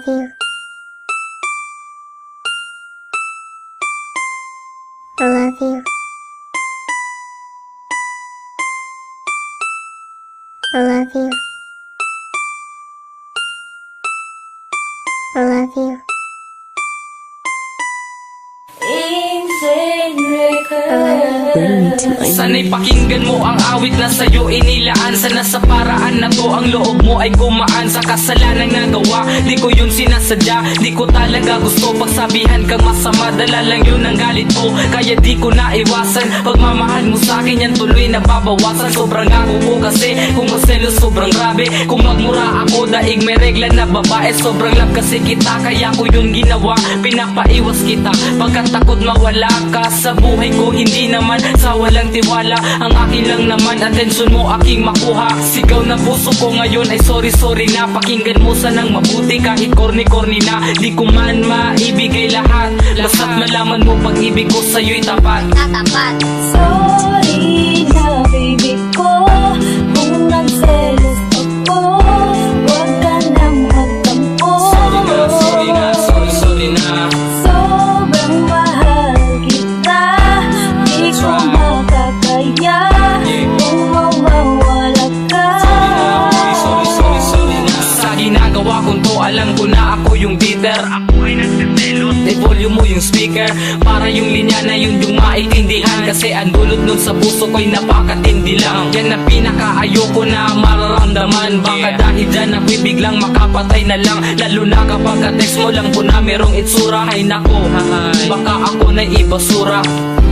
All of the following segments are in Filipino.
love you. I love you. I love you. I love you. Sana'y pakinggan mo ang awit na sa'yo inilaan. Sana sa paraan na to ang loob mo ay gumaan. Sa kasalanang nagawa, di ko yun sinasadya. Di ko talaga gusto pagsabihan kang masama. Dala lang yun ang galit mo, kaya di ko naiwasan. Pagmamahal mo sa'kin yan tuloy nababawasan. Sobrang ako ko kasi kung magselos sobrang grabe. Kung magmura ako daig may regla na babae. Sobrang love kasi kita kaya ko yun ginawa. Pinapaiwas kita pagkat takot mawala ka sa buhay ko. Hindi naman sa walang tiwala, ang akin lang naman atensyon mo aking makuha. Sigaw na puso ko ngayon ay sorry na. Pakinggan mo sanang mabuti kahit corny na. Di ko man maibigay lahat, basta't malaman mo pag-ibig ko sa'yo'y tapat. Sorry na baby ko kung nagselos ako. Huwag ka nang magtampo. Sorry na. Sobrang mahal kita, di ko makakaya kung mawawala ka. Sorry na. Sa ginagawa kong to alam ko na ako yung bitter. Ako ay nagsiselos. I-volume mo yung speaker para yung linya na yun yung maintindihan. Kasi ang dulot nun sa puso ko'y napakatindi lang. Yan ang pinakaayoko na mararamdaman. Baka dahil dyan ako'y biglang makapatay na lang. Lalo na kapag ka-text mo lang po na merong itsura. Ay nako, baka ako na ibasura.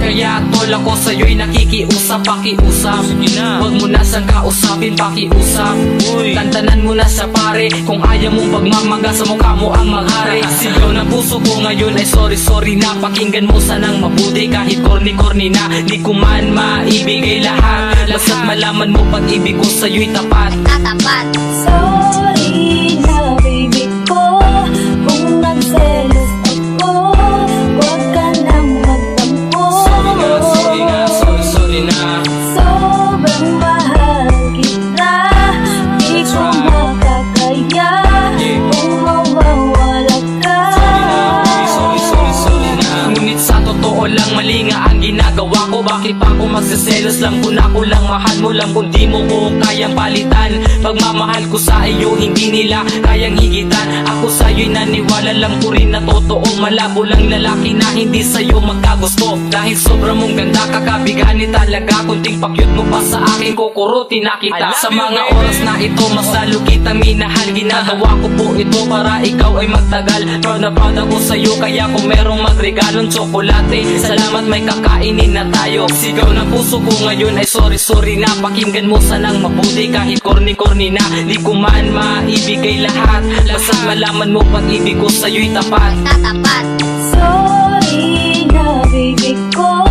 Kaya tol ako sa'yo'y nakikiusap, pakiusap. Huwag mo na sang kausapin, pakiusap. Tantanan mo na sa pare, kung ayaw mong pagmamaga sa mukha mo ang maghari. Sigaw na puso ko ngayon ay sorry na. Pakinggan mo sanang mabuti kahit corny na. Di ko man maibigay lahat, basta't malaman mo pag-ibig ko sa'yo'y tapat. Sorry na baby ko kung nagselos ako. Huwag ka nang magtampo. Sorry na. Sobrang mahal kita, di ko makakaya kung mawawala ka. Sorry na. Ngunit sa totoo lang mali nga ang ginagawa ko. Bakit pa ako magsiselos lang kung ako lang mahal mo lang kung di mo ko kayang palitan. Pagmamahal ko sa iyo hindi nila kayang higitan. Ako sa'yo'y naniwala lang ko rin na totoo. Malabo lang lalaki na hindi sa'yo magkagusto. Dahil sobra mong ganda kakabigani talaga. Kunting pakyut mo pa sa akin kukurutin na kita. Sa mga oras na ito mas lalo kitang minahal. Ginagawa ko po ito para ikaw ay magtagal. Proud na proud ako sa'yo kaya kung merong magregalong tsokolate, salamat may kakainin na tayo. Sigaw na puso ko ngayon ay sorry na. Pakinggan mo sanang mabuti kahit corny na. Di ko man maibigay lahat, basta't malaman mo pag-ibig ko sa'yo'y tapat. Sorry na baby ko